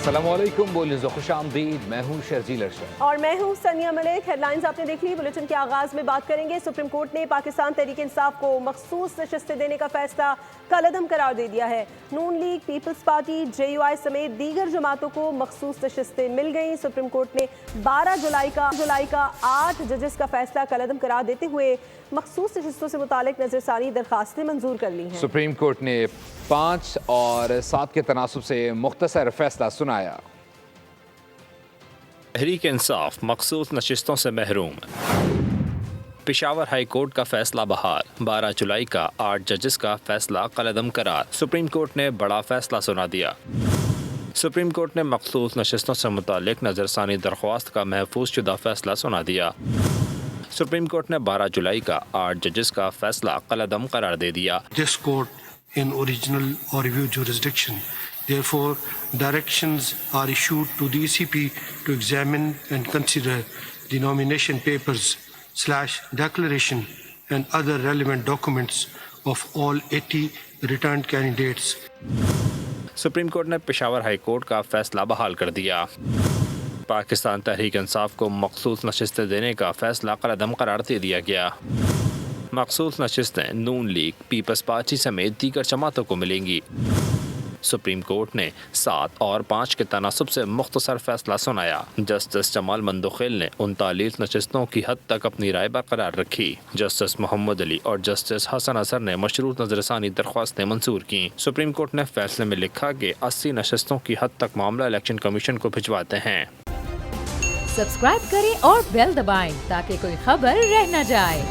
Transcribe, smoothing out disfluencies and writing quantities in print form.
السلام علیکم، بولیں خوش آمدید، میں ہوں شرجیل ارشد اور میں ہوں سنیا ملک۔ ہیڈ لائنز آپ نے دیکھ لی۔ بلیٹن کے آغاز میں بات کریں گے۔ سپریم کورٹ نے پاکستان تحریک انصاف کو مخصوص نشستیں دینے کا فیصلہ کالعدم قرار دے دیا ہے۔ نون league, peoples party, J U I سمیت دیگر جماعتوں کو مخصوص نشستیں مل گئیں۔ سپریم کورٹ نے 12 جولائی کا 8 ججز کا فیصلہ کالعدم قرار دیتے ہوئے مخصوص نشستوں سے متعلق نظر ثانی درخواستیں منظور کر لی ہیں۔ سپریم کورٹ نے 5 اور 7 کے تناسب سے مختصر فیصلہ سنایا۔ تحریک انصاف مخصوص نشستوں سے محروم۔ پشاور ہائی کورٹ کا فیصلہ بحال، 12 جولائی کا 8 ججز کا فیصلہ کالعدم قرار۔ سپریم کورٹ نے بڑا فیصلہ سنا دیا۔ سپریم کورٹ نے مخصوص نشستوں سے متعلق نظر ثانی درخواست کا محفوظ شدہ فیصلہ سنا دیا۔ سپریم کورٹ نے 12 جولائی کا 8 ججز کا فیصلہ کالعدم قرار دے دیا۔ This court in original or review jurisdiction. Therefore, directions are issued to the ECP to examine and consider the nomination papers / declaration and other relevant documents of all 80 returned candidates. Supreme court نے Peshawar high court کا فیصلہ بحال کر دیا۔ پاکستان تحریک انصاف کو مخصوص نشستیں دینے کا فیصلہ کالعدم قرار دے دیا گیا۔ مخصوص نشستیں نون لیگ، پیپلز پارٹی سمیت دیگر جماعتوں کو ملیں گی۔ سپریم کورٹ نے 7 اور 5 کے تناسب سے مختصر فیصلہ سنایا۔ جسٹس جمال مندوخیل نے 39 نشستوں کی حد تک اپنی رائے برقرار رکھی۔ جسٹس محمد علی اور جسٹس حسن اظہر نے مشروط نظر ثانی درخواستیں منظور کیں۔ سپریم کورٹ نے فیصلے میں لکھا کہ 80 نشستوں کی حد تک معاملہ الیکشن کمیشن کو بھجواتے ہیں۔ سبسکرائب کریں اور بیل دبائیں تاکہ کوئی خبر رہ نہ جائے۔